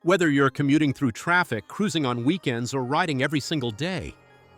Whether you're commuting through traffic, cruising on weekends, or riding every single day,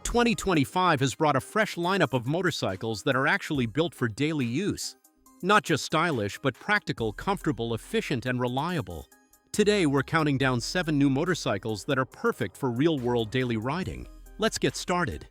2025 has brought a fresh lineup of motorcycles that are actually built for daily use. Not just stylish, but practical, comfortable, efficient, and reliable. Today, we're counting down 7 new motorcycles that are perfect for real-world daily riding. Let's get started.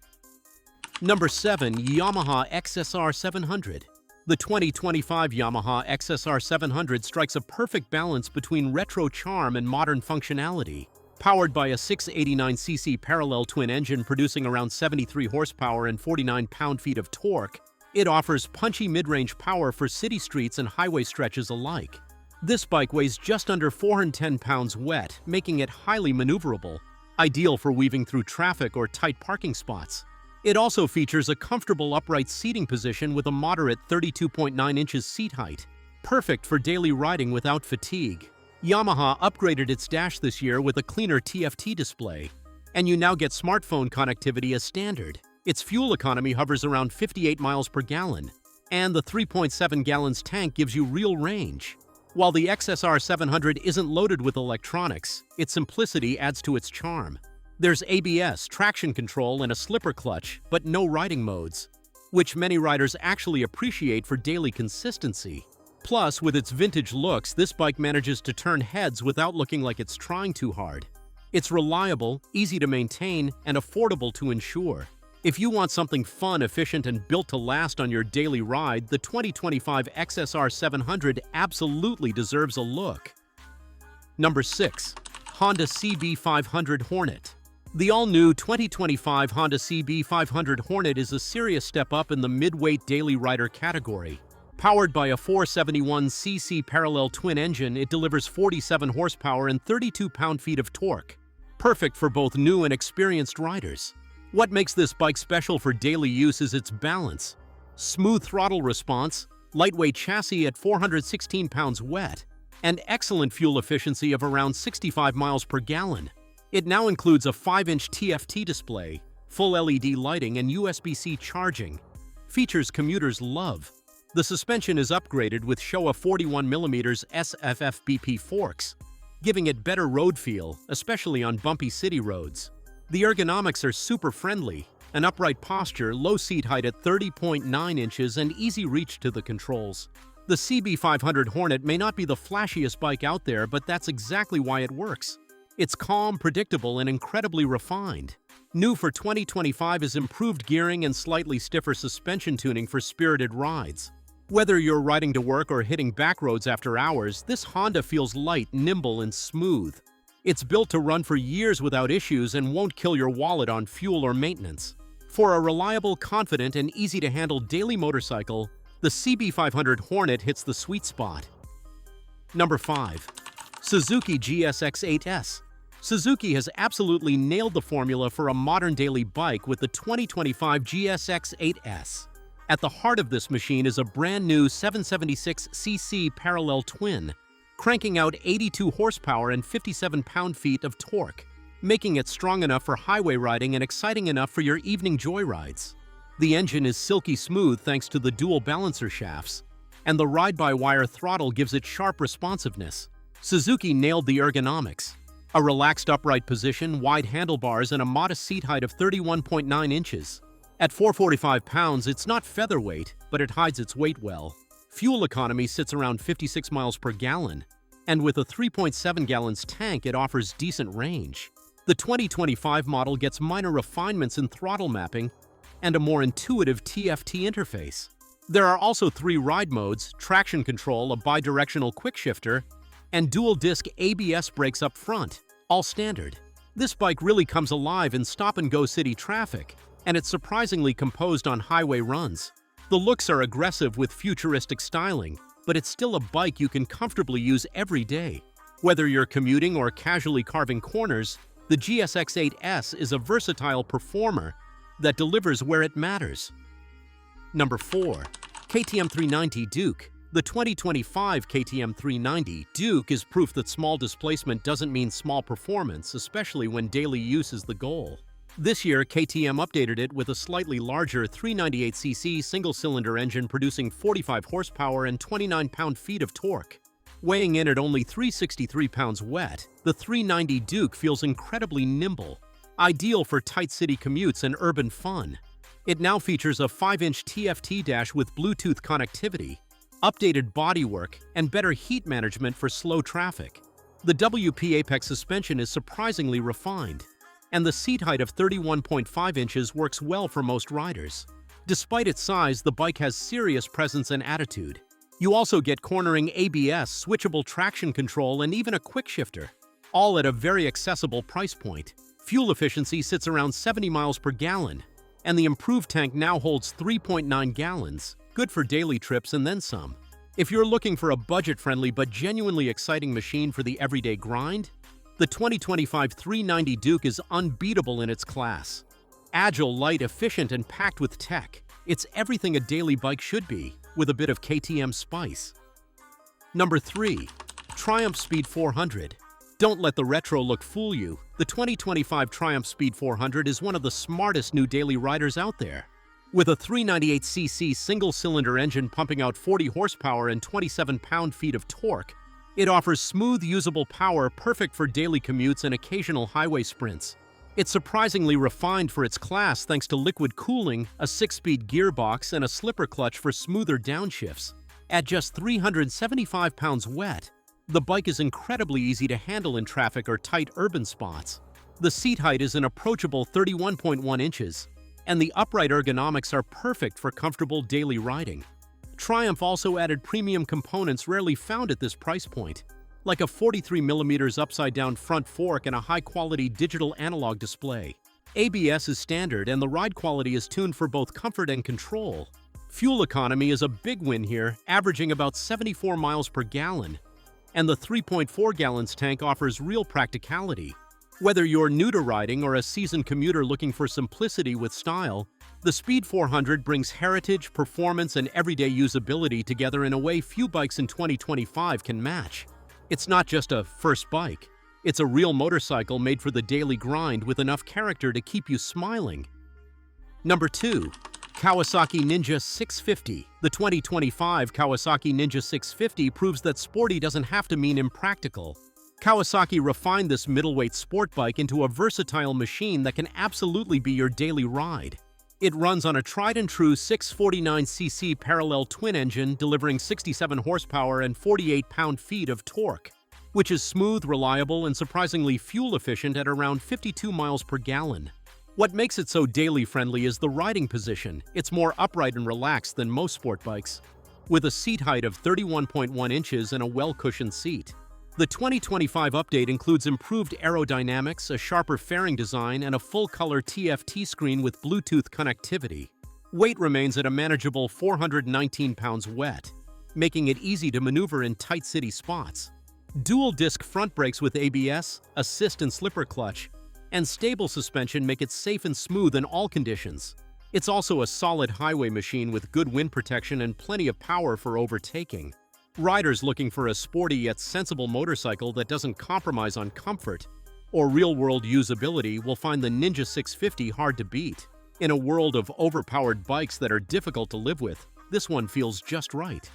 Number 7. Yamaha XSR700. The 2025 Yamaha XSR700 strikes a perfect balance between retro charm and modern functionality. Powered by a 689cc parallel twin engine producing around 73 horsepower and 49 pound-feet of torque, it offers punchy mid-range power for city streets and highway stretches alike. This bike weighs just under 410 pounds wet, making it highly maneuverable, ideal for weaving through traffic or tight parking spots. It also features a comfortable upright seating position with a moderate 32.9 inches seat height, perfect for daily riding without fatigue. Yamaha upgraded its dash this year with a cleaner TFT display, and you now get smartphone connectivity as standard. Its fuel economy hovers around 58 miles per gallon, and the 3.7 gallons tank gives you real range. While the XSR700 isn't loaded with electronics, its simplicity adds to its charm. There's ABS, traction control, and a slipper clutch, but no riding modes, which many riders actually appreciate for daily consistency. Plus, with its vintage looks, this bike manages to turn heads without looking like it's trying too hard. It's reliable, easy to maintain, and affordable to insure. If you want something fun, efficient, and built to last on your daily ride, the 2025 XSR700 absolutely deserves a look. Number 6. Honda CB500 Hornet. The all-new 2025 Honda CB500 Hornet is a serious step up in the mid-weight daily rider category. Powered by a 471cc parallel twin engine, it delivers 47 horsepower and 32 pound-feet of torque, perfect for both new and experienced riders. What makes this bike special for daily use is its balance. Smooth throttle response, lightweight chassis at 416 pounds wet, and excellent fuel efficiency of around 65 miles per gallon. It now includes a 5-inch TFT display, full LED lighting, and USB-C charging. Features commuters love. The suspension is upgraded with Showa 41mm SFFBP forks, giving it better road feel, especially on bumpy city roads. The ergonomics are super friendly, an upright posture, low seat height at 30.9 inches, and easy reach to the controls. The CB500 Hornet may not be the flashiest bike out there, but that's exactly why it works. It's calm, predictable, and incredibly refined. New for 2025 is improved gearing and slightly stiffer suspension tuning for spirited rides. Whether you're riding to work or hitting back roads after hours, this Honda feels light, nimble, and smooth. It's built to run for years without issues and won't kill your wallet on fuel or maintenance. For a reliable, confident, and easy-to-handle daily motorcycle, the CB500 Hornet hits the sweet spot. Number 5. Suzuki GSX-8S. Suzuki has absolutely nailed the formula for a modern daily bike with the 2025 GSX-8S. At the heart of this machine is a brand new 776cc parallel twin, cranking out 82 horsepower and 57 pound-feet of torque, making it strong enough for highway riding and exciting enough for your evening joyrides. The engine is silky smooth thanks to the dual balancer shafts, and the ride-by-wire throttle gives it sharp responsiveness. Suzuki nailed the ergonomics. A relaxed upright position, wide handlebars, and a modest seat height of 31.9 inches. At 445 pounds, it's not featherweight, but it hides its weight well. Fuel economy sits around 56 miles per gallon, and with a 3.7 gallons tank, it offers decent range. The 2025 model gets minor refinements in throttle mapping and a more intuitive TFT interface. There are also 3 ride modes: traction control, a bidirectional quickshifter, and dual-disc ABS brakes up front, all standard. This bike really comes alive in stop-and-go city traffic, and it's surprisingly composed on highway runs. The looks are aggressive with futuristic styling, but it's still a bike you can comfortably use every day. Whether you're commuting or casually carving corners, the GSX-8S is a versatile performer that delivers where it matters. Number 4. KTM 390 Duke. The 2025 KTM 390 Duke is proof that small displacement doesn't mean small performance, especially when daily use is the goal. This year, KTM updated it with a slightly larger 398cc single-cylinder engine producing 45 horsepower and 29 pound-feet of torque. Weighing in at only 363 pounds wet, the 390 Duke feels incredibly nimble, ideal for tight city commutes and urban fun. It now features a 5-inch TFT dash with Bluetooth connectivity, updated bodywork, and better heat management for slow traffic. The WP Apex suspension is surprisingly refined, and the seat height of 31.5 inches works well for most riders. Despite its size, the bike has serious presence and attitude. You also get cornering ABS, switchable traction control, and even a quick shifter, all at a very accessible price point. Fuel efficiency sits around 70 miles per gallon, and the improved tank now holds 3.9 gallons, good for daily trips and then some. If you're looking for a budget-friendly but genuinely exciting machine for the everyday grind, the 2025 390 Duke is unbeatable in its class. Agile, light, efficient, and packed with tech, it's everything a daily bike should be, with a bit of KTM spice. Number 3. Triumph Speed 400. Don't let the retro look fool you. The 2025 Triumph Speed 400 is one of the smartest new daily riders out there. With a 398cc single-cylinder engine pumping out 40 horsepower and 27 pound-feet of torque, it offers smooth, usable power perfect for daily commutes and occasional highway sprints. It's surprisingly refined for its class thanks to liquid cooling, a 6-speed gearbox, and a slipper clutch for smoother downshifts. At just 375 pounds wet, the bike is incredibly easy to handle in traffic or tight urban spots. The seat height is an approachable 31.1 inches, and the upright ergonomics are perfect for comfortable daily riding. Triumph also added premium components rarely found at this price point, like a 43mm upside-down front fork and a high-quality digital analog display. ABS is standard, and the ride quality is tuned for both comfort and control. Fuel economy is a big win here, averaging about 74 miles per gallon, and the 3.4 gallons tank offers real practicality. Whether you're new to riding or a seasoned commuter looking for simplicity with style, the Speed 400 brings heritage, performance, and everyday usability together in a way few bikes in 2025 can match. It's not just a first bike, it's a real motorcycle made for the daily grind with enough character to keep you smiling. Number 2. Kawasaki Ninja 650. The 2025 Kawasaki Ninja 650 proves that sporty doesn't have to mean impractical. Kawasaki refined this middleweight sport bike into a versatile machine that can absolutely be your daily ride. It runs on a tried-and-true 649cc parallel twin engine delivering 67 horsepower and 48 pound-feet of torque, which is smooth, reliable, and surprisingly fuel-efficient at around 52 miles per gallon. What makes it so daily-friendly is the riding position. It's more upright and relaxed than most sport bikes, with a seat height of 31.1 inches and a well-cushioned seat. The 2025 update includes improved aerodynamics, a sharper fairing design, and a full-color TFT screen with Bluetooth connectivity. Weight remains at a manageable 419 pounds wet, making it easy to maneuver in tight city spots. Dual-disc front brakes with ABS, assist and slipper clutch, and stable suspension make it safe and smooth in all conditions. It's also a solid highway machine with good wind protection and plenty of power for overtaking. Riders looking for a sporty yet sensible motorcycle that doesn't compromise on comfort or real-world usability will find the Ninja 650 hard to beat. In a world of overpowered bikes that are difficult to live with, this one feels just right.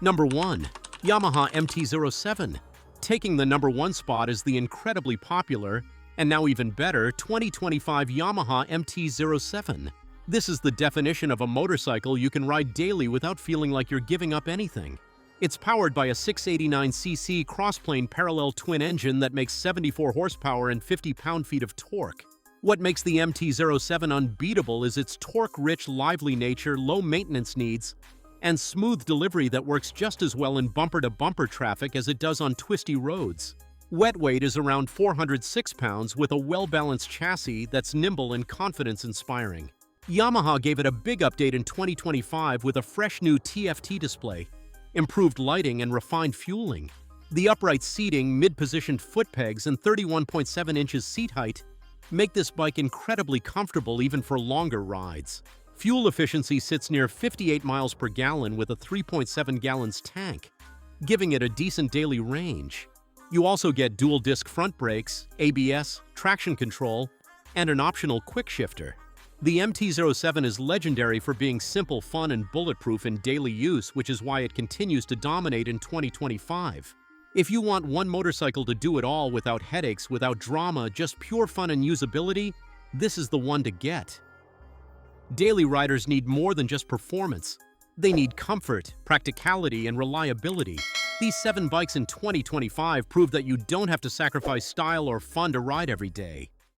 Number 1. Yamaha MT-07. Taking the number 1 spot is the incredibly popular, and now even better, 2025 Yamaha MT-07. This is the definition of a motorcycle you can ride daily without feeling like you're giving up anything. It's powered by a 689cc crossplane parallel twin engine that makes 74 horsepower and 50 pound-feet of torque. What makes the MT-07 unbeatable is its torque-rich, lively nature, low maintenance needs, and smooth delivery that works just as well in bumper-to-bumper traffic as it does on twisty roads. Wet weight is around 406 pounds with a well-balanced chassis that's nimble and confidence-inspiring. Yamaha gave it a big update in 2025 with a fresh new TFT display, improved lighting, and refined fueling. The upright seating, mid-positioned foot pegs, and 31.7 inches seat height make this bike incredibly comfortable even for longer rides. Fuel efficiency sits near 58 miles per gallon with a 3.7 gallons tank, giving it a decent daily range. You also get dual-disc front brakes, ABS, traction control, and an optional quick shifter. The MT-07 is legendary for being simple, fun, and bulletproof in daily use, which is why it continues to dominate in 2025. If you want one motorcycle to do it all without headaches, without drama, just pure fun and usability, this is the one to get. Daily riders need more than just performance. They need comfort, practicality, and reliability. These 7 bikes in 2025 prove that you don't have to sacrifice style or fun to ride every day.